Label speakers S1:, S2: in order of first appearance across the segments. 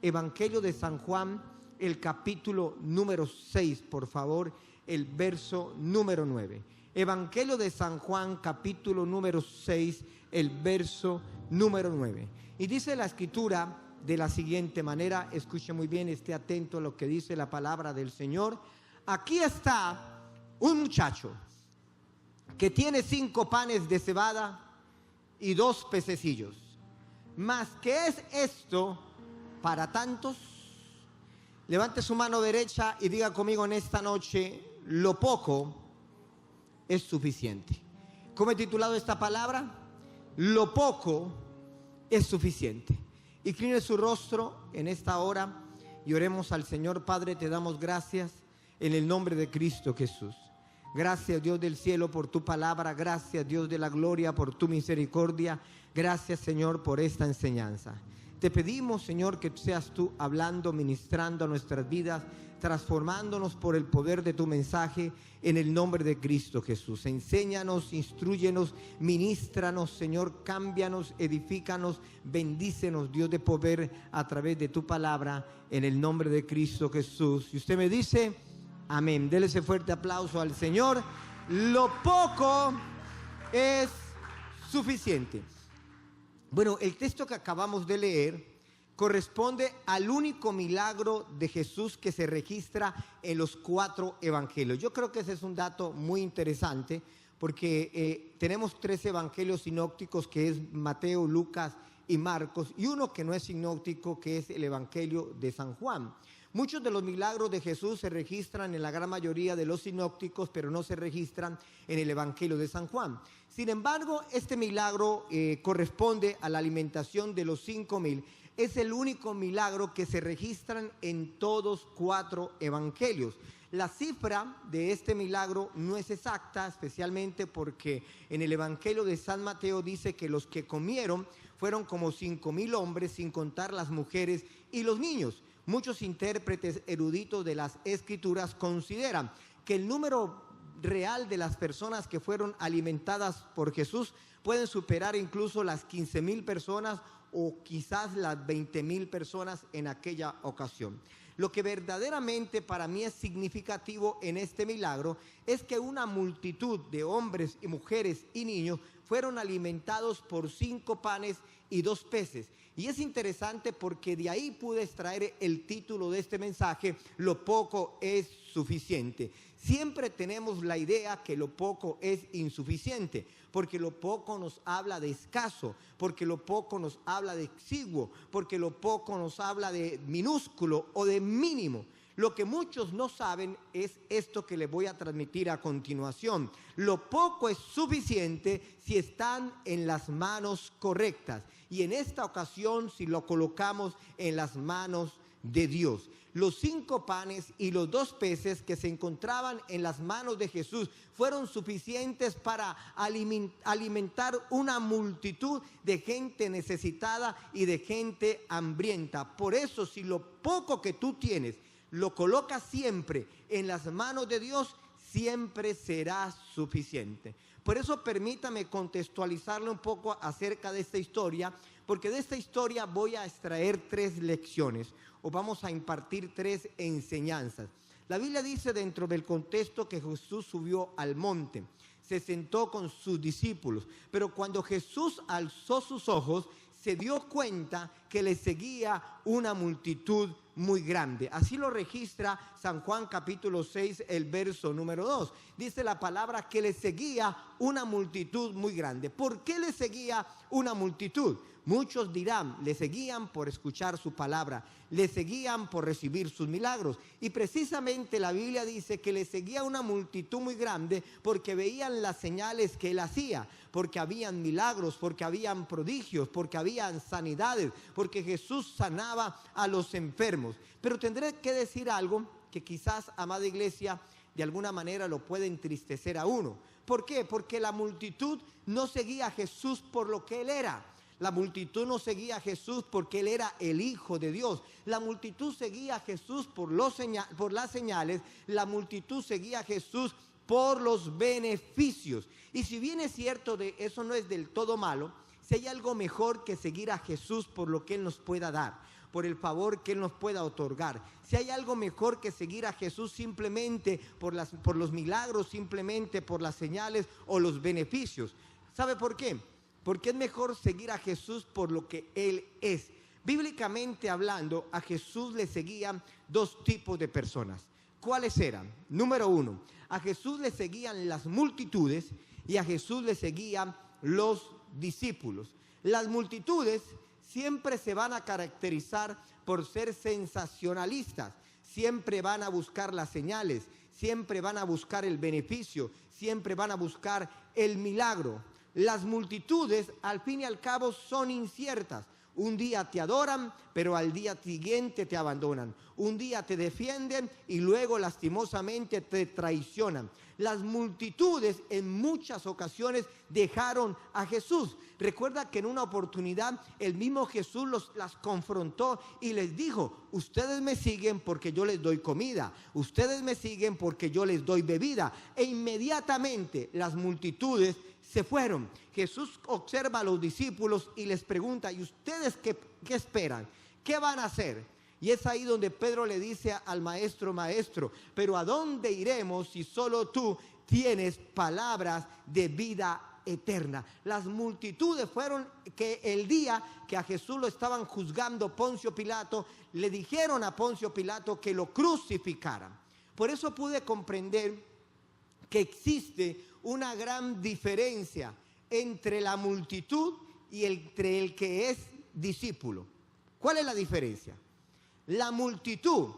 S1: Evangelio de San Juan, el capítulo número 6, por favor, el verso número 9. Evangelio de San Juan, capítulo número 6, el verso número 9. Y dice la Escritura de la siguiente manera, escuche muy bien, esté atento a lo que dice la palabra del Señor. Aquí está un muchacho que tiene 5 panes de cebada y 2 pececillos. ¿Mas qué es esto para tantos? Levante su mano derecha y diga conmigo en esta noche: lo poco es suficiente. ¿Cómo he titulado esta palabra? Lo poco es suficiente. Incline su rostro en esta hora y oremos al Señor. Padre, te damos gracias en el nombre de Cristo Jesús. Gracias, Dios del cielo, por tu palabra. Gracias, Dios de la gloria, por tu misericordia. Gracias, Señor, por esta enseñanza. Te pedimos, Señor, que seas tú hablando, ministrando a nuestras vidas, transformándonos por el poder de tu mensaje en el nombre de Cristo Jesús. Enséñanos, instrúyenos, ministranos, Señor, cámbianos, edifícanos, bendícenos, Dios de poder, a través de tu palabra, en el nombre de Cristo Jesús. Y usted me dice: amén. Dele ese fuerte aplauso al Señor. Lo poco es suficiente. Bueno, el texto que acabamos de leer corresponde al único milagro de Jesús que se registra en los 4 evangelios. Yo creo que ese es un dato muy interesante porque tenemos 3 evangelios sinópticos, que es Mateo, Lucas y Marcos, y uno que no es sinóptico, que es el evangelio de San Juan. Muchos de los milagros de Jesús se registran en la gran mayoría de los sinópticos, pero no se registran en el evangelio de San Juan. Sin embargo, este milagro corresponde a la alimentación de los 5,000. Es el único milagro que se registran en todos 4 evangelios. La cifra de este milagro no es exacta, especialmente porque en el evangelio de San Mateo dice que los que comieron fueron como 5,000 hombres, sin contar las mujeres y los niños. Muchos intérpretes eruditos de las Escrituras consideran que el número real de las personas que fueron alimentadas por Jesús pueden superar incluso las 15,000 personas o quizás las 20,000 personas en aquella ocasión. Lo que verdaderamente para mí es significativo en este milagro es que una multitud de hombres y mujeres y niños fueron alimentados por 5 panes y 2 peces. Y es interesante porque de ahí pude extraer el título de este mensaje: lo poco es suficiente. Siempre tenemos la idea que lo poco es insuficiente, porque lo poco nos habla de escaso, porque lo poco nos habla de exiguo, porque lo poco nos habla de minúsculo o de mínimo. Lo que muchos no saben es esto que les voy a transmitir a continuación. Lo poco es suficiente si están en las manos correctas. Y en esta ocasión, si lo colocamos en las manos de Dios. Los 5 panes y los 2 peces que se encontraban en las manos de Jesús fueron suficientes para alimentar una multitud de gente necesitada y de gente hambrienta. Por eso, si lo poco que tú tienes lo colocas siempre en las manos de Dios, siempre será suficiente. Por eso permítame contextualizarle un poco acerca de esta historia, porque de esta historia voy a extraer 3 lecciones, o vamos a impartir 3 enseñanzas. La Biblia dice dentro del contexto que Jesús subió al monte, se sentó con sus discípulos, pero cuando Jesús alzó sus ojos, se dio cuenta que le seguía una multitud muy grande. Así lo registra San Juan capítulo 6, el verso número 2. Dice la palabra que le seguía una multitud muy grande. ¿Por qué le seguía una multitud? Muchos dirán, le seguían por escuchar su palabra, le seguían por recibir sus milagros. Y precisamente la Biblia dice que le seguía una multitud muy grande porque veían las señales que él hacía, porque habían milagros, porque habían prodigios, porque habían sanidades, porque Jesús sanaba a los enfermos. Pero tendré que decir algo que quizás, amada iglesia, de alguna manera lo puede entristecer a uno. ¿Por qué? Porque la multitud no seguía a Jesús por lo que él era. La multitud no seguía a Jesús porque él era el Hijo de Dios. La multitud seguía a Jesús por las señales. La multitud seguía a Jesús por los beneficios. Y si bien es cierto, de eso no es del todo malo, si hay algo mejor que seguir a Jesús por lo que Él nos pueda dar. por el favor que Él nos pueda otorgar. Si hay algo mejor que seguir a Jesús simplemente por los milagros, simplemente por las señales o los beneficios. ¿Sabe por qué? Porque es mejor seguir a Jesús por lo que Él es. Bíblicamente hablando, a Jesús le seguían dos tipos de personas. ¿Cuáles eran? Número uno, a Jesús le seguían las multitudes y a Jesús le seguían los discípulos. Las multitudes siempre se van a caracterizar por ser sensacionalistas, siempre van a buscar las señales, siempre van a buscar el beneficio, siempre van a buscar el milagro. Las multitudes, al fin y al cabo, son inciertas. Un día te adoran, pero al día siguiente te abandonan. Un día te defienden y luego lastimosamente te traicionan. Las multitudes en muchas ocasiones dejaron a Jesús. Recuerda que en una oportunidad el mismo Jesús las confrontó y les dijo: ustedes me siguen porque yo les doy comida, ustedes me siguen porque yo les doy bebida. E inmediatamente las multitudes se fueron. Jesús observa a los discípulos y les pregunta: ¿y ustedes qué esperan? ¿Qué van a hacer? Y es ahí donde Pedro le dice al maestro: maestro, ¿pero a dónde iremos si solo tú tienes palabras de vida eterna? Las multitudes fueron que el día que a Jesús lo estaban juzgando Poncio Pilato, le dijeron a Poncio Pilato que lo crucificaran. Por eso pude comprender que existe una gran diferencia entre la multitud y entre el que es discípulo. ¿Cuál es la diferencia? La multitud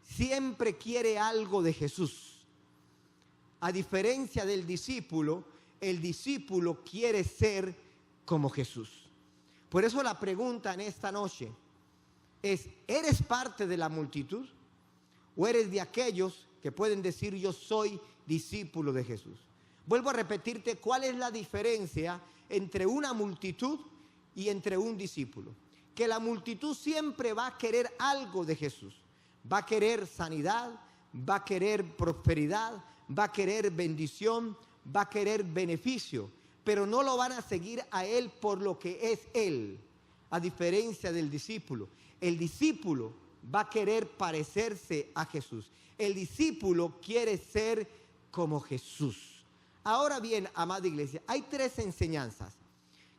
S1: siempre quiere algo de Jesús. A diferencia del discípulo, el discípulo quiere ser como Jesús. Por eso la pregunta en esta noche es: ¿eres parte de la multitud? ¿O eres de aquellos que pueden decir: yo soy discípulo de Jesús? Vuelvo a repetirte cuál es la diferencia entre una multitud y entre un discípulo. Que la multitud siempre va a querer algo de Jesús. Va a querer sanidad, va a querer prosperidad, va a querer bendición, va a querer beneficio, pero no lo van a seguir a Él por lo que es Él, a diferencia del discípulo. El discípulo va a querer parecerse a Jesús. El discípulo quiere ser como Jesús. Ahora bien, amada iglesia, hay tres enseñanzas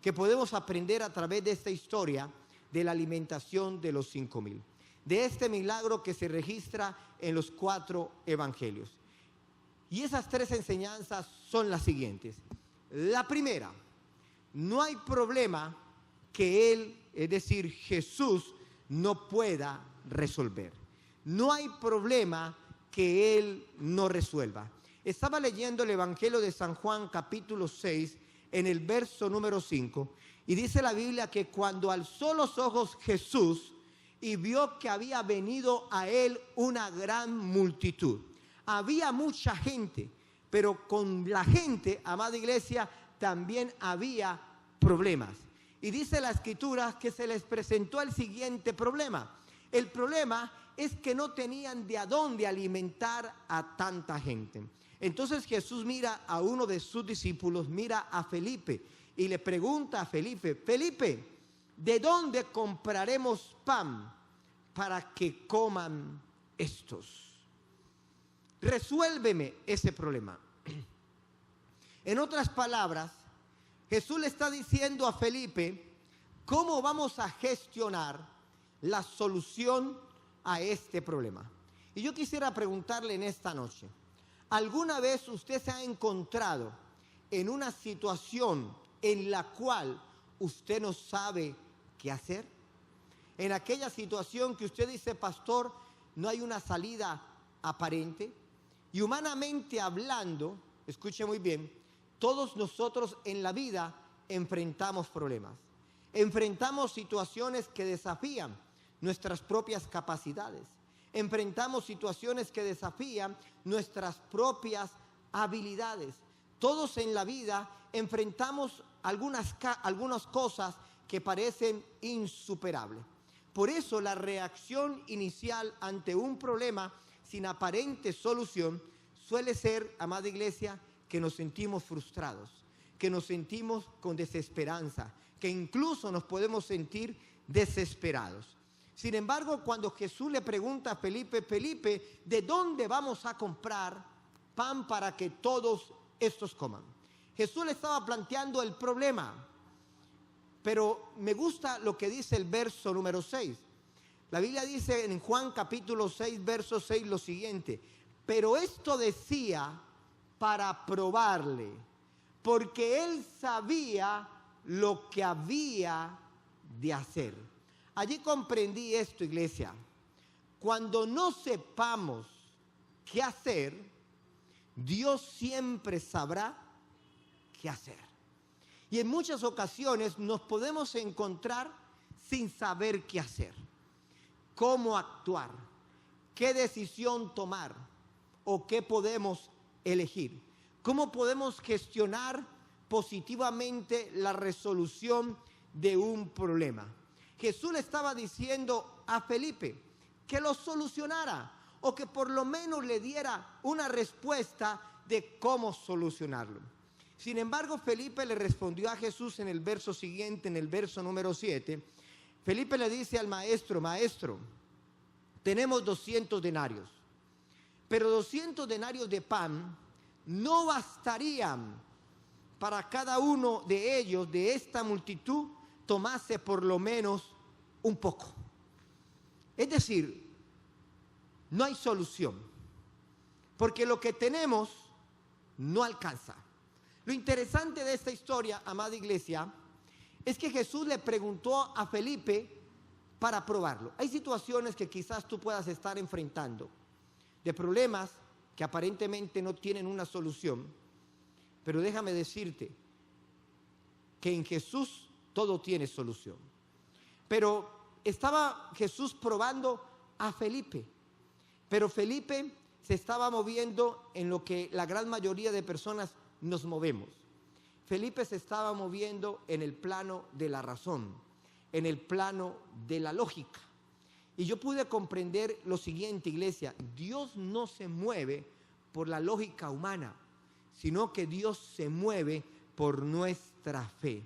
S1: que podemos aprender a través de esta historia de la alimentación de los 5,000, de este milagro que se registra en los 4 evangelios. Y esas tres enseñanzas son las siguientes. La primera: no hay problema que Él, es decir, Jesús, no pueda resolver. No hay problema que Él no resuelva. Estaba leyendo el Evangelio de San Juan, capítulo 6, en el verso número 5, y dice la Biblia que cuando alzó los ojos Jesús y vio que había venido a Él una gran multitud. Había mucha gente, pero con la gente, amada iglesia, también había problemas. Y dice la Escritura que se les presentó el siguiente problema. El problema es que no tenían de a dónde alimentar a tanta gente. Entonces Jesús mira a uno de sus discípulos, mira a Felipe y le pregunta a Felipe: Felipe, ¿de dónde compraremos pan para que coman estos? Resuélveme ese problema. En otras palabras, Jesús le está diciendo a Felipe cómo vamos a gestionar la solución a este problema. Y yo quisiera preguntarle en esta noche: ¿alguna vez usted se ha encontrado en una situación en la cual usted no sabe qué hacer? En aquella situación que usted dice: pastor, no hay una salida aparente. Y humanamente hablando, escuche muy bien, todos nosotros en la vida enfrentamos problemas. Enfrentamos situaciones que desafían nuestras propias capacidades. Enfrentamos situaciones que desafían nuestras propias habilidades. Todos en la vida enfrentamos algunas cosas que parecen insuperables. Por eso la reacción inicial ante un problema sin aparente solución suele ser, amada iglesia, que nos sentimos frustrados, que nos sentimos con desesperanza, que incluso nos podemos sentir desesperados. Sin embargo, cuando Jesús le pregunta a Felipe, Felipe, ¿de dónde vamos a comprar pan para que todos estos coman? Jesús le estaba planteando el problema, pero me gusta lo que dice el verso número 6. La Biblia dice en Juan capítulo 6, verso 6 lo siguiente: pero esto decía para probarle, porque él sabía lo que había de hacer. Allí comprendí esto, iglesia. Cuando no sepamos qué hacer, Dios siempre sabrá qué hacer. Y en muchas ocasiones nos podemos encontrar sin saber qué hacer, cómo actuar, qué decisión tomar o qué podemos elegir, cómo podemos gestionar positivamente la resolución de un problema. Jesús le estaba diciendo a Felipe que lo solucionara o que por lo menos le diera una respuesta de cómo solucionarlo. Sin embargo, Felipe le respondió a Jesús en el verso siguiente, en el verso número 7. Felipe le dice al maestro: maestro, tenemos 200 denarios, pero 200 denarios de pan no bastarían para cada uno de ellos, de esta multitud, tomase por lo menos un poco. Es decir, no hay solución, porque lo que tenemos no alcanza. Lo interesante de esta historia, amada iglesia, es que Jesús le preguntó a Felipe para probarlo. Hay situaciones que quizás tú puedas estar enfrentando, de problemas que aparentemente no tienen una solución, pero déjame decirte que en Jesús todo tiene solución. Pero estaba Jesús probando a Felipe, pero Felipe se estaba moviendo en lo que la gran mayoría de personas nos movemos. Felipe se estaba moviendo en el plano de la razón, en el plano de la lógica. Y yo pude comprender lo siguiente, iglesia: Dios no se mueve por la lógica humana, sino que Dios se mueve por nuestra fe.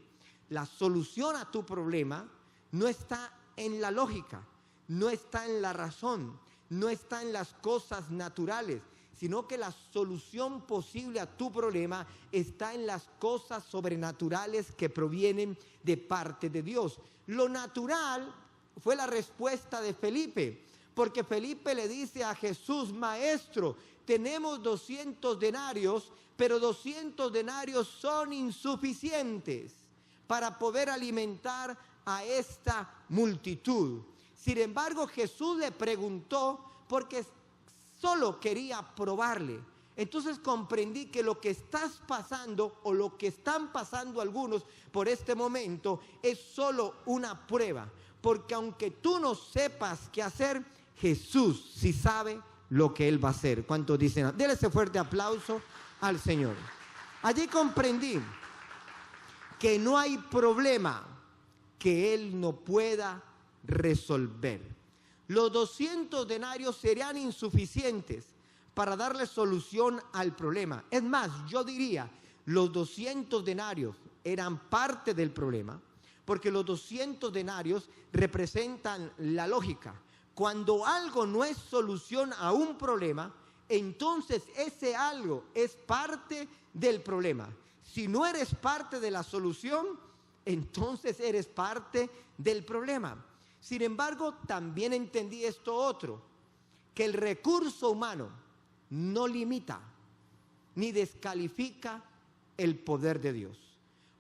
S1: La solución a tu problema no está en la lógica, no está en la razón, no está en las cosas naturales, sino que la solución posible a tu problema está en las cosas sobrenaturales que provienen de parte de Dios. Lo natural fue la respuesta de Felipe, porque Felipe le dice a Jesús: maestro, tenemos 200 denarios, pero 200 denarios son insuficientes para poder alimentar a esta multitud. Sin embargo, Jesús le preguntó porque solo quería probarle. Entonces comprendí que lo que estás pasando o lo que están pasando algunos por este momento es solo una prueba, porque aunque tú no sepas qué hacer, Jesús sí sabe lo que Él va a hacer. ¿Cuántos dicen? Denle ese fuerte aplauso al Señor. Allí comprendí que no hay problema que Él no pueda resolver. Los 200 denarios serían insuficientes para darle solución al problema. Es más, yo diría, los 200 denarios eran parte del problema, porque los 200 denarios representan la lógica. Cuando algo no es solución a un problema, entonces ese algo es parte del problema. Si no eres parte de la solución, entonces eres parte del problema. Sin embargo, también entendí esto otro, que el recurso humano no limita ni descalifica el poder de Dios.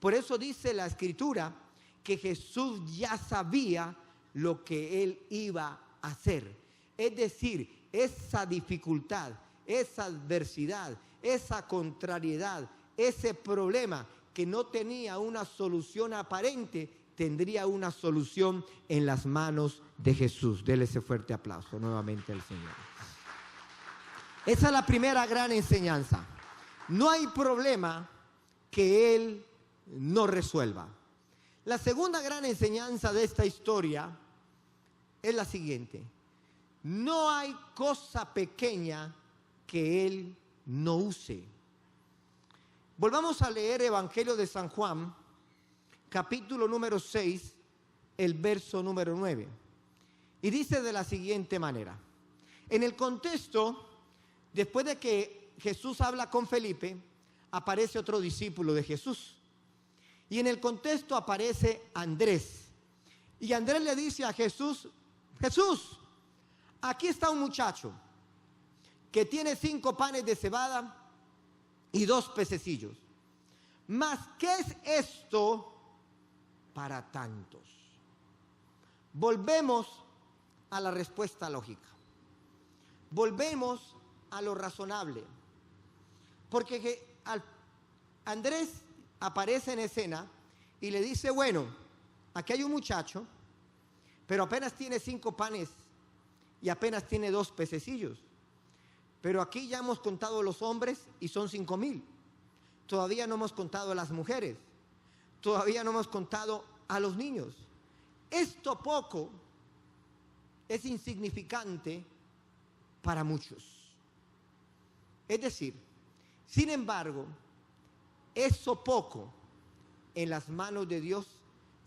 S1: Por eso dice la Escritura que Jesús ya sabía lo que Él iba a hacer. Es decir, esa dificultad, esa adversidad, esa contrariedad, ese problema que no tenía una solución aparente, tendría una solución en las manos de Jesús. Dele ese fuerte aplauso nuevamente al Señor. Esa es la primera gran enseñanza. No hay problema que Él no resuelva. La segunda gran enseñanza de esta historia es la siguiente: no hay cosa pequeña que Él no use. Volvamos a leer Evangelio de San Juan, capítulo número 6, el verso número 9. Y dice de la siguiente manera. En el contexto, después de que Jesús habla con Felipe, aparece otro discípulo de Jesús. Y en el contexto aparece Andrés. Y Andrés le dice a Jesús, Jesús, aquí está un muchacho que tiene 5 panes de cebada y 2 pececillos. Mas, ¿qué es esto para tantos? Volvemos a la respuesta lógica. Volvemos a lo razonable. Porque Andrés aparece en escena y le dice, bueno, aquí hay un muchacho, pero apenas tiene 5 panes y apenas tiene 2 pececillos. Pero aquí ya hemos contado los hombres y son 5,000. Todavía no hemos contado a las mujeres. Todavía no hemos contado a los niños. Esto poco es insignificante para muchos. Es decir, sin embargo, eso poco en las manos de Dios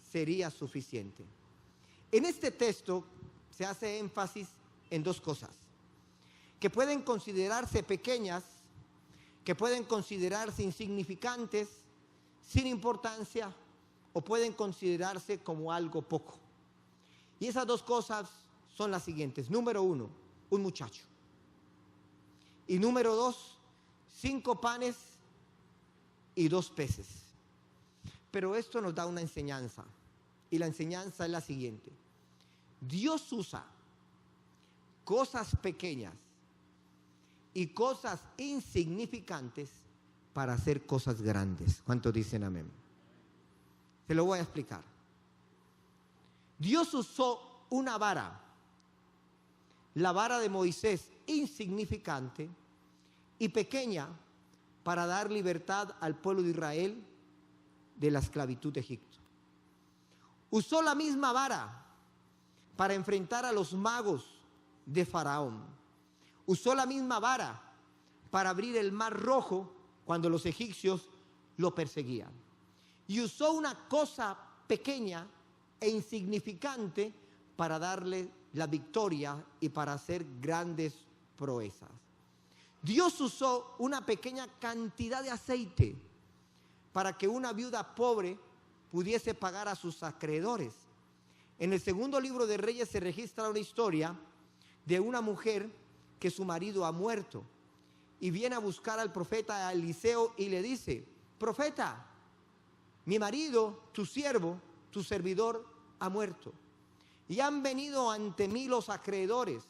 S1: sería suficiente. En este texto se hace énfasis en 2 cosas, que pueden considerarse pequeñas, que pueden considerarse insignificantes, sin importancia, o pueden considerarse como algo poco. Y esas 2 cosas son las siguientes. Número 1, un muchacho. Y número 2, 5 panes y 2 peces. Pero esto nos da una enseñanza. Y la enseñanza es la siguiente. Dios usa cosas pequeñas y cosas insignificantes para hacer cosas grandes. ¿Cuántos dicen amén? Se lo voy a explicar. Dios usó una vara, la vara de Moisés, insignificante y pequeña, para dar libertad al pueblo de Israel de la esclavitud de Egipto. Usó la misma vara para enfrentar a los magos de Faraón. Usó la misma vara para abrir el mar rojo cuando los egipcios lo perseguían. Y usó una cosa pequeña e insignificante para darle la victoria y para hacer grandes proezas. Dios usó una pequeña cantidad de aceite para que una viuda pobre pudiese pagar a sus acreedores. En el segundo libro de Reyes se registra una historia de una mujer que su marido ha muerto y viene a buscar al profeta Eliseo y le dice: profeta, mi marido, tu siervo, tu servidor ha muerto y han venido ante mí los acreedores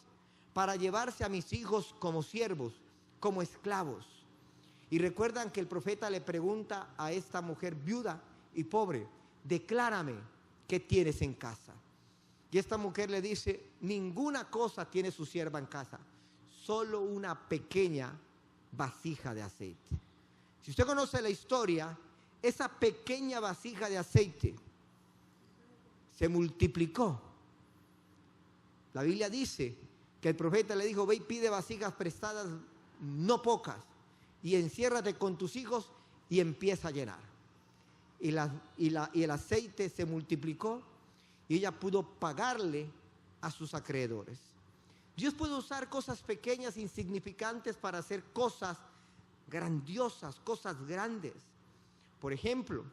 S1: para llevarse a mis hijos como siervos, como esclavos. Y recuerdan que el profeta le pregunta a esta mujer viuda y pobre: declárame qué tienes en casa. Y esta mujer le dice: ninguna cosa tiene su sierva en casa, solo una pequeña vasija de aceite. Si usted conoce la historia, esa pequeña vasija de aceite se multiplicó. La Biblia dice que el profeta le dijo: ve y pide vasijas prestadas, no pocas, y enciérrate con tus hijos y empieza a llenar. Y el aceite se multiplicó y ella pudo pagarle a sus acreedores. Dios puede usar cosas pequeñas, insignificantes, para hacer cosas grandiosas, cosas grandes. Por ejemplo,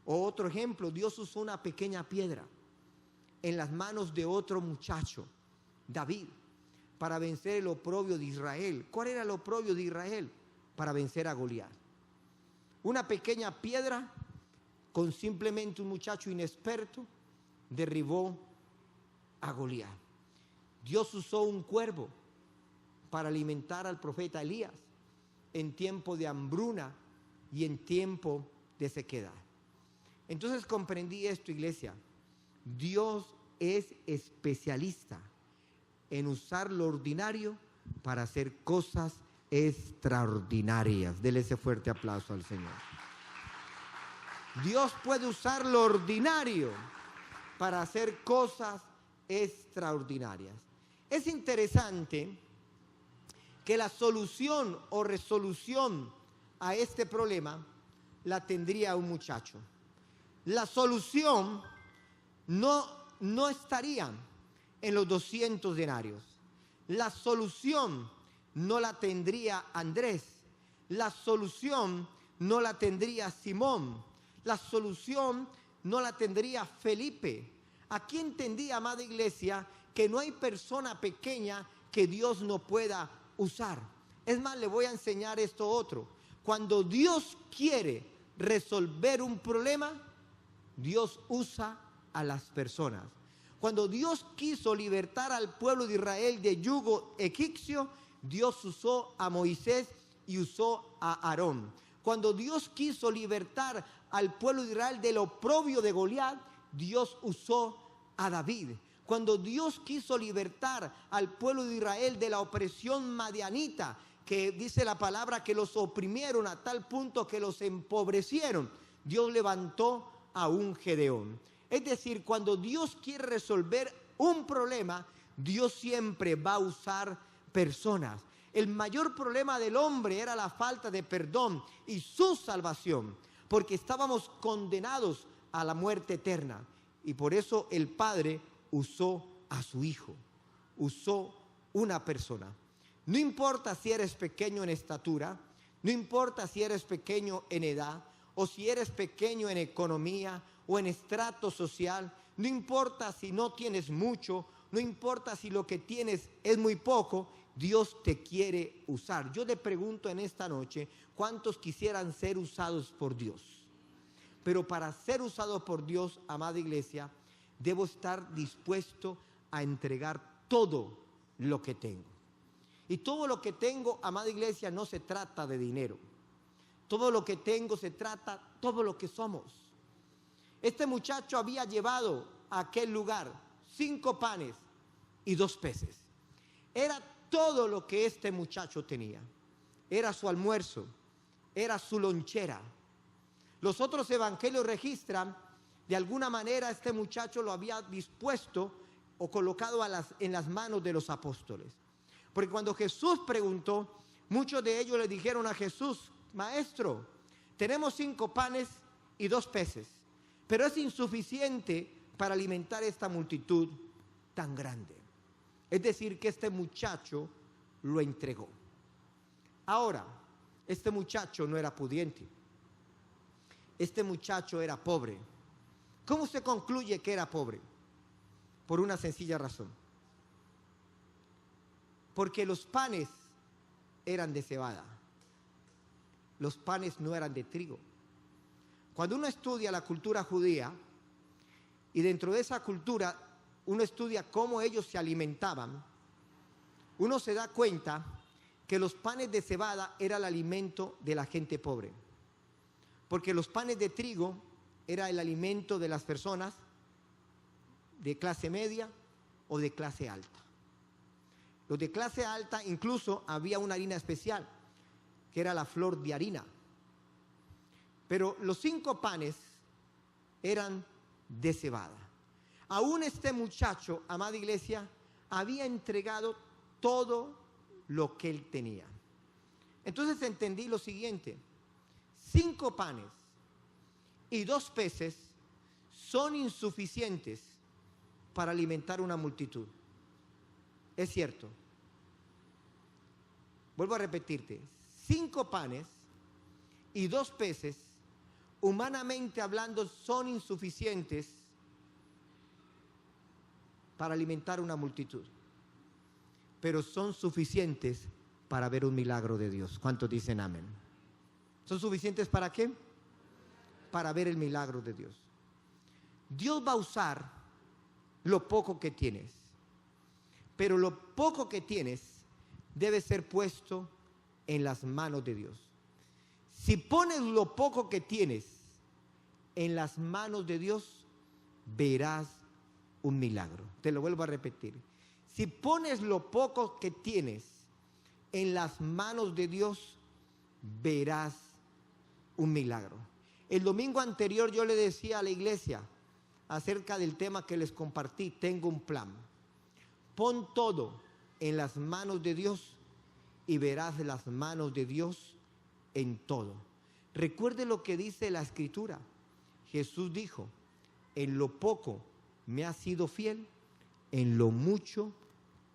S1: o otro ejemplo, Dios usó una pequeña piedra en las manos de otro muchacho, David, para vencer el oprobio de Israel. ¿Cuál era el oprobio de Israel? Para vencer a Goliat. Una pequeña piedra, con simplemente un muchacho inexperto, derribó a Goliat. Dios usó un cuervo para alimentar al profeta Elías en tiempo de hambruna y en tiempo de sequedad. Entonces comprendí esto, iglesia. Dios es especialista en usar lo ordinario para hacer cosas extraordinarias. Dele ese fuerte aplauso al Señor. Dios puede usar lo ordinario para hacer cosas extraordinarias. Es interesante que la solución o resolución a este problema la tendría un muchacho. La solución no estaría en los 200 denarios. La solución no la tendría Andrés, la solución no la tendría Simón, la solución no la tendría Felipe. Aquí entendí, amada iglesia, que no hay persona pequeña que Dios no pueda usar. Es más, le voy a enseñar esto otro. Cuando Dios quiere resolver un problema, Dios usa a las personas. Cuando Dios quiso libertar al pueblo de Israel de yugo egipcio, Dios usó a Moisés y usó a Aarón. Cuando Dios quiso libertar al pueblo de Israel del oprobio de Goliat, Dios usó a David. Cuando Dios quiso libertar al pueblo de Israel de la opresión madianita, que dice la palabra que los oprimieron a tal punto que los empobrecieron, Dios levantó a un Gedeón. Es decir, cuando Dios quiere resolver un problema, Dios siempre va a usar personas. El mayor problema del hombre era la falta de perdón y su salvación, porque estábamos condenados a la muerte eterna. Y por eso el Padre usó a su Hijo, usó una persona. No importa si eres pequeño en estatura, no importa si eres pequeño en edad, o si eres pequeño en economía o en estrato social, no importa si no tienes mucho, no importa si lo que tienes es muy poco, Dios te quiere usar. Yo le pregunto en esta noche, ¿cuántos quisieran ser usados por Dios? Pero para ser usado por Dios, amada iglesia, debo estar dispuesto a entregar todo lo que tengo. Y todo lo que tengo, amada iglesia, no se trata de dinero. Todo lo que tengo se trata, todo lo que somos. Este muchacho había llevado a aquel lugar 5 panes y 2 peces. Era todo lo que este muchacho tenía. Era su almuerzo, era su lonchera. Los otros evangelios registran, de alguna manera este muchacho lo había dispuesto o colocado en las manos de los apóstoles. Porque cuando Jesús preguntó, muchos de ellos le dijeron a Jesús: Maestro, tenemos 5 panes y 2 peces, pero es insuficiente para alimentar esta multitud tan grande. Es decir, que este muchacho lo entregó. Ahora, este muchacho no era pudiente. Este muchacho era pobre. ¿Cómo se concluye que era pobre? Por una sencilla razón. Porque los panes eran de cebada. Los panes no eran de trigo. Cuando uno estudia la cultura judía, y dentro de esa cultura uno estudia cómo ellos se alimentaban, uno se da cuenta que los panes de cebada era el alimento de la gente pobre, porque los panes de trigo era el alimento de las personas de clase media o de clase alta. Los de clase alta incluso había una harina especial, que era la flor de harina. Pero los 5 panes eran de cebada. Aún este muchacho, amada iglesia, había entregado todo lo que él tenía. Entonces entendí lo siguiente: 5 panes y 2 peces son insuficientes para alimentar una multitud. Es cierto. Vuelvo a repetirte: 5 panes y 2 peces, humanamente hablando, son insuficientes para alimentar una multitud, pero son suficientes para ver un milagro de Dios. ¿Cuántos dicen amén? ¿Son suficientes para qué? Para ver el milagro de Dios. Dios va a usar lo poco que tienes, pero lo poco que tienes debe ser puesto en las manos de Dios. Si pones lo poco que tienes en las manos de Dios, verás un milagro. Te lo vuelvo a repetir. Si pones lo poco que tienes en las manos de Dios, verás un milagro. El domingo anterior yo le decía a la iglesia acerca del tema que les compartí: tengo un plan. Pon todo en las manos de Dios y verás las manos de Dios en todo. Recuerde lo que dice la Escritura. Jesús dijo: en lo poco me has sido fiel, en lo mucho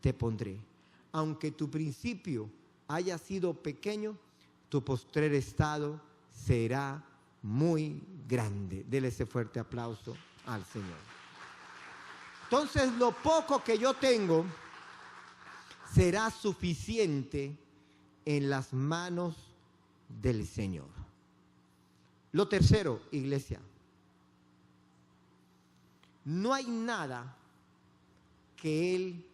S1: te pondré. Aunque tu principio haya sido pequeño, tu postrer estado será muy grande. Dele ese fuerte aplauso al Señor. Entonces, lo poco que yo tengo será suficiente en las manos del Señor. Lo tercero, iglesia, no hay nada que Él,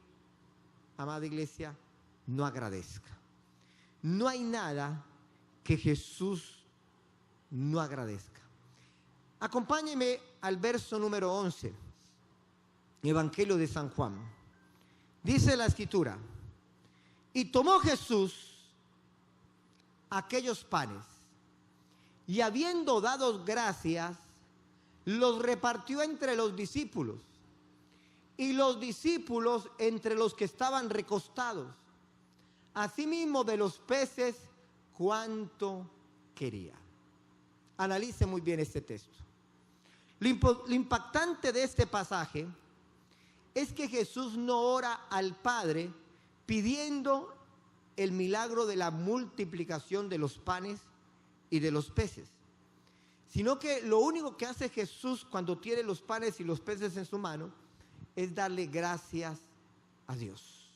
S1: amada iglesia, no agradezca. No hay nada que Jesús no agradezca. Acompáñeme al verso número 11, Evangelio de San Juan. Dice la Escritura: y tomó Jesús aquellos panes, y habiendo dado gracias, los repartió entre los discípulos, y los discípulos entre los que estaban recostados. Asimismo de los peces, cuanto quería. Analice muy bien este texto. Lo impactante de este pasaje es que Jesús no ora al Padre pidiendo el milagro de la multiplicación de los panes y de los peces, sino que lo único que hace Jesús cuando tiene los panes y los peces en su mano es darle gracias a Dios.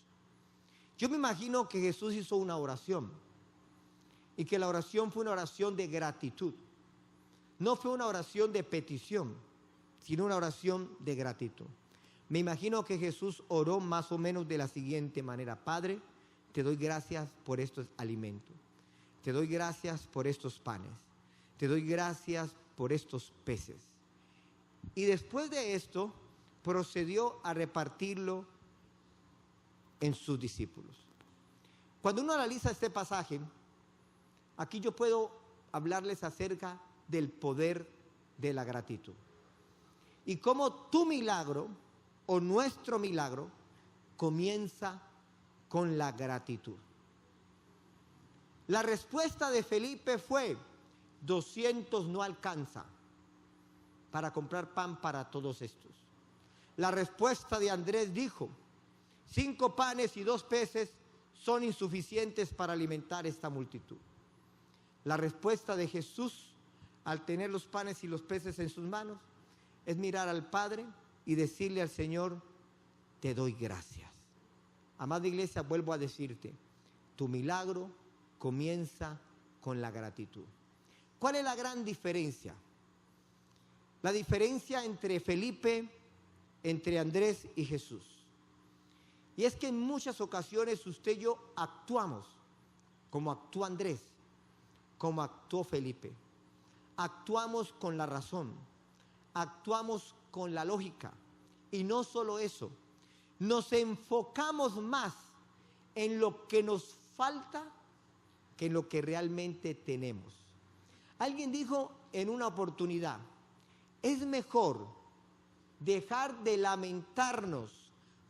S1: Yo me imagino que Jesús hizo una oración y que la oración fue una oración de gratitud. No fue una oración de petición, sino una oración de gratitud. Me imagino que Jesús oró más o menos de la siguiente manera: Padre, te doy gracias por estos alimentos. Te doy gracias por estos panes. Te doy gracias por estos peces. Y después de esto, procedió a repartirlo en sus discípulos. Cuando uno analiza este pasaje, aquí yo puedo hablarles acerca del poder de la gratitud. Y cómo tu milagro o nuestro milagro comienza con la gratitud. La respuesta de Felipe fue: 200 no alcanza para comprar pan para todos estos. La respuesta de Andrés dijo: 5 panes y 2 peces son insuficientes para alimentar esta multitud. La respuesta de Jesús, al tener los panes y los peces en sus manos, es mirar al Padre y decirle al Señor: te doy gracias. Amada iglesia, vuelvo a decirte, tu milagro comienza con la gratitud. ¿Cuál es la gran diferencia? La diferencia entre Felipe, entre Andrés y Jesús. Y es que en muchas ocasiones usted y yo actuamos como actuó Andrés, como actuó Felipe. Actuamos con la razón, actuamos con la lógica. Y no solo eso, nos enfocamos más en lo que nos falta que en lo que realmente tenemos. Alguien dijo en una oportunidad: es mejor dejar de lamentarnos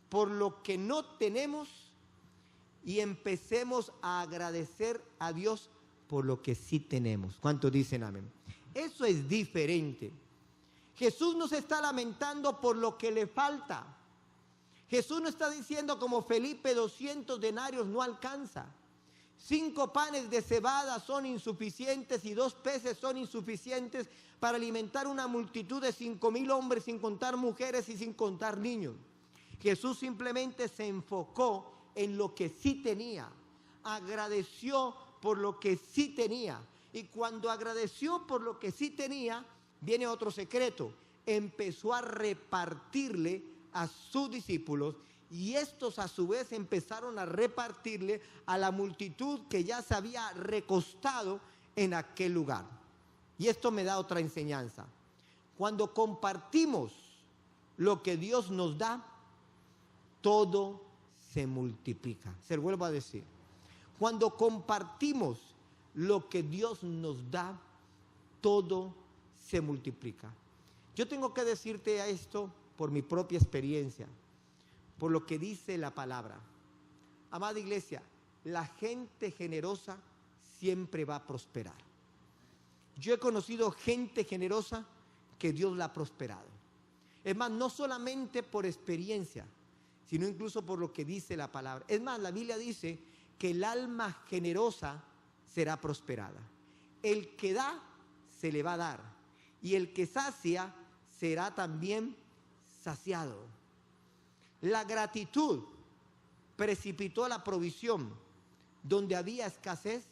S1: por lo que no tenemos y empecemos a agradecer a Dios por lo que sí tenemos. ¿Cuántos dicen amén? Eso es diferente. Jesús no se está lamentando por lo que le falta. Jesús no está diciendo como Felipe: 200 denarios no alcanza. 5 panes de cebada son insuficientes y 2 peces son insuficientes para alimentar una multitud de 5,000 hombres, sin contar mujeres y sin contar niños. Jesús simplemente se enfocó en lo que sí tenía. Agradeció por lo que sí tenía. Y cuando agradeció por lo que sí tenía, viene otro secreto: empezó a repartirle a sus discípulos, y estos a su vez empezaron a repartirle a la multitud que ya se había recostado en aquel lugar. Y esto me da otra enseñanza. Cuando compartimos lo que Dios nos da, todo se multiplica. Se lo vuelvo a decir. Cuando compartimos lo que Dios nos da, todo se multiplica. Yo tengo que decirte a esto por mi propia experiencia, por lo que dice la palabra. Amada iglesia, la gente generosa siempre va a prosperar. Yo he conocido gente generosa que Dios la ha prosperado. Es más, no solamente por experiencia, sino incluso por lo que dice la palabra. Es más, la Biblia dice que el alma generosa será prosperada. El que da, se le va a dar. Y el que sacia, será también saciado. La gratitud precipitó la provisión donde había escasez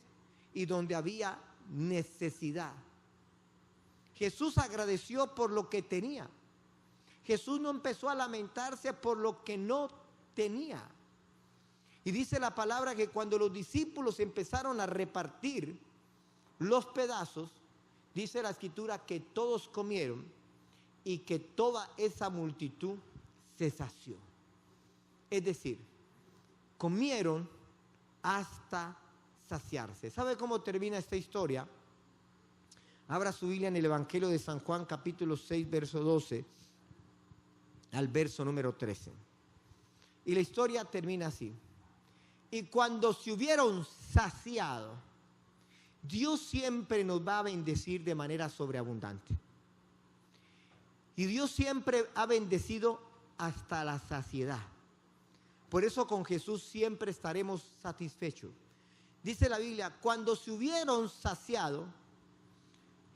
S1: y donde había necesidad. Jesús agradeció por lo que tenía. Jesús no empezó a lamentarse por lo que no tenía. Y dice la palabra que cuando los discípulos empezaron a repartir los pedazos, dice la escritura que todos comieron y que toda esa multitud se sació. Es decir, comieron hasta saciarse. ¿Sabe cómo termina esta historia? Abra su Biblia en el Evangelio de San Juan, capítulo 6, verso 12 al verso número 13. Y la historia termina así. Y cuando se hubieron saciado, Dios siempre nos va a bendecir de manera sobreabundante. Y Dios siempre ha bendecido hasta la saciedad. Por eso con Jesús siempre estaremos satisfechos. Dice la Biblia, cuando se hubieron saciado,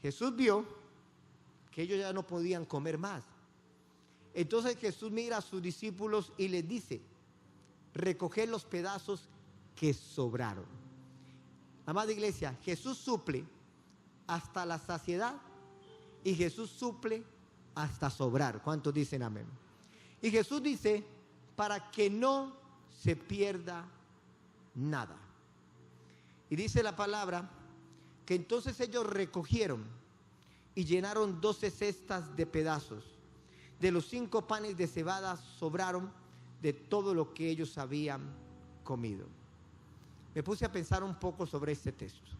S1: Jesús vio que ellos ya no podían comer más. Entonces Jesús mira a sus discípulos y les dice, recoged los pedazos que sobraron. Amada iglesia, Jesús suple hasta la saciedad y Jesús suple hasta sobrar. ¿Cuántos dicen amén? Y Jesús dice, para que no se pierda nada. Y dice la palabra que entonces ellos recogieron y llenaron 12 cestas de pedazos. De los 5 panes de cebada sobraron de todo lo que ellos habían comido. Me puse a pensar un poco sobre este texto.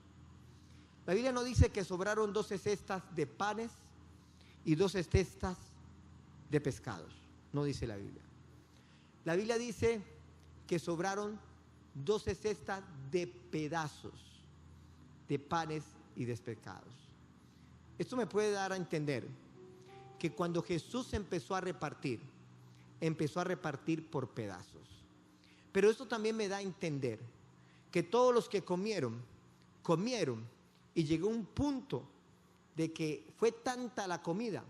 S1: La Biblia no dice que sobraron 12 cestas de panes y 12 cestas de pescados. No dice la Biblia. La Biblia dice que sobraron 12 cestas de pedazos de panes y de pescados. Esto me puede dar a entender que cuando Jesús empezó a repartir por pedazos. Pero esto también me da a entender que todos los que comieron y llegó un punto de que fue tanta la comida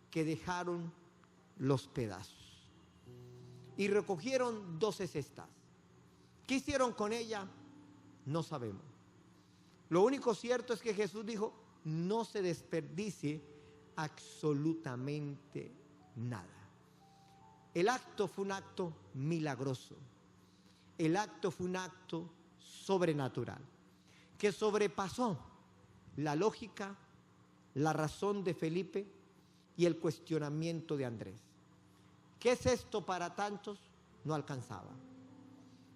S1: que dejaron los pedazos. Y recogieron 12 cestas. ¿Qué hicieron con ella? No sabemos. Lo único cierto es que Jesús dijo, no se desperdicie absolutamente nada. El acto fue un acto milagroso. El acto fue un acto sobrenatural que sobrepasó la lógica, la razón de Felipe y el cuestionamiento de Andrés. ¿Qué es esto para tantos? No alcanzaba.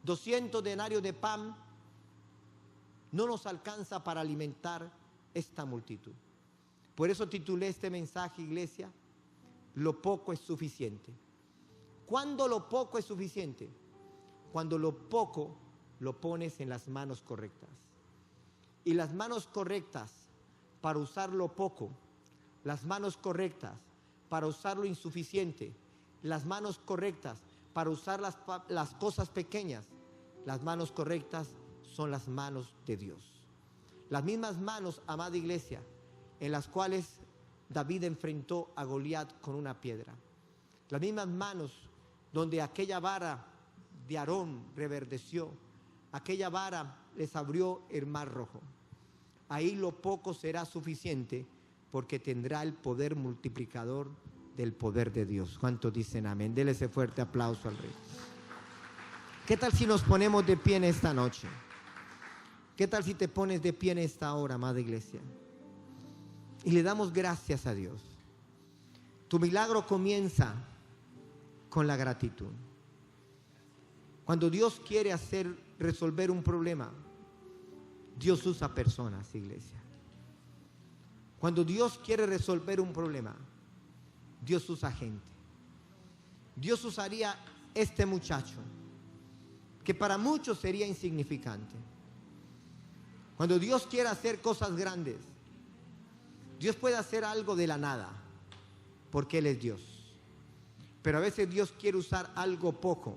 S1: 200 denarios de pan no nos alcanza para alimentar esta multitud. Por eso titulé este mensaje, iglesia, lo poco es suficiente. ¿Cuándo lo poco es suficiente? Cuando lo poco lo pones en las manos correctas. Y las manos correctas para usar lo poco, las manos correctas para usar lo insuficiente, las manos correctas para usar las cosas pequeñas, las manos correctas son las manos de Dios. Las mismas manos, amada iglesia, en las cuales David enfrentó a Goliat con una piedra. Las mismas manos donde aquella vara de Aarón reverdeció, aquella vara les abrió el mar rojo. Ahí lo poco será suficiente porque tendrá el poder multiplicador del poder de Dios. ¿Cuántos dicen amén? Dele ese fuerte aplauso al Rey. ¿Qué tal si nos ponemos de pie en esta noche? ¿Qué tal si te pones de pie en esta hora, amada iglesia? Y le damos gracias a Dios. Tu milagro comienza con la gratitud. Cuando Dios quiere resolver un problema, Dios usa personas, iglesia. Cuando Dios quiere resolver un problema, Dios usa gente. Dios usaría este muchacho, que para muchos sería insignificante. Cuando Dios quiere hacer cosas grandes, Dios puede hacer algo de la nada, porque Él es Dios. Pero a veces Dios quiere usar algo poco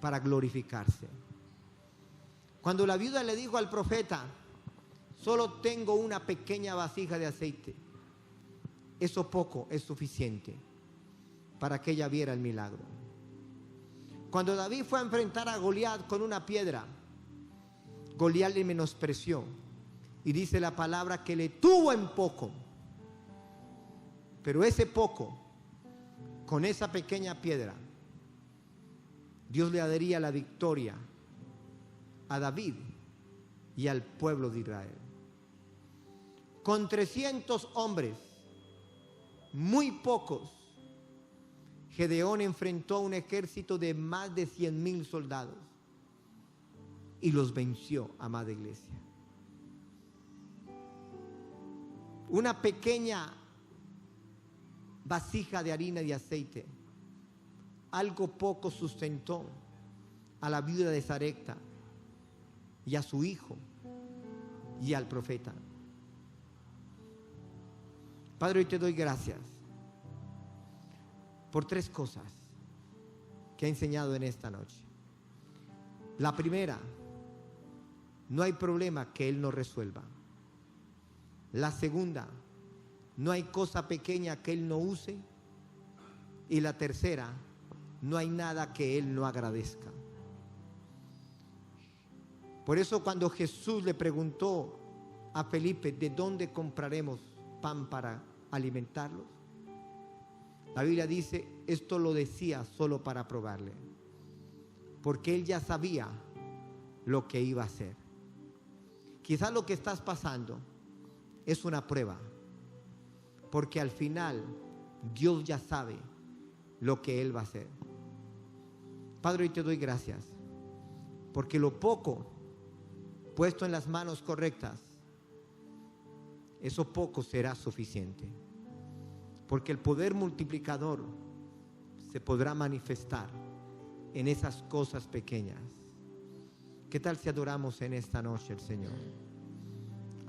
S1: para glorificarse. Cuando la viuda le dijo al profeta, solo tengo una pequeña vasija de aceite, eso poco es suficiente para que ella viera el milagro. Cuando David fue a enfrentar a Goliat con una piedra, Goliat le menospreció y dice la palabra que le tuvo en poco. Pero ese poco, con esa pequeña piedra, Dios le daría la victoria a David y al pueblo de Israel. Con 300 hombres, muy pocos, Gedeón enfrentó a un ejército de más de 100,000 soldados y los venció, amada iglesia. Una pequeña vasija de harina y de aceite, algo poco sustentó a la viuda de Sarepta y a su hijo y al profeta. Padre, hoy te doy gracias por 3 cosas que ha enseñado en esta noche. La primera, no hay problema que Él no resuelva. La segunda, no hay cosa pequeña que Él no use. Y la tercera, no hay nada que Él no agradezca. Por eso cuando Jesús le preguntó a Felipe, ¿de dónde compraremos pan para alimentarlos? La Biblia dice, esto lo decía solo para probarle, porque Él ya sabía lo que iba a hacer. Quizás lo que estás pasando es una prueba, porque al final Dios ya sabe lo que Él va a hacer. Padre, hoy te doy gracias, porque lo poco puesto en las manos correctas, eso poco será suficiente, porque el poder multiplicador se podrá manifestar en esas cosas pequeñas. ¿Qué tal si adoramos en esta noche al Señor?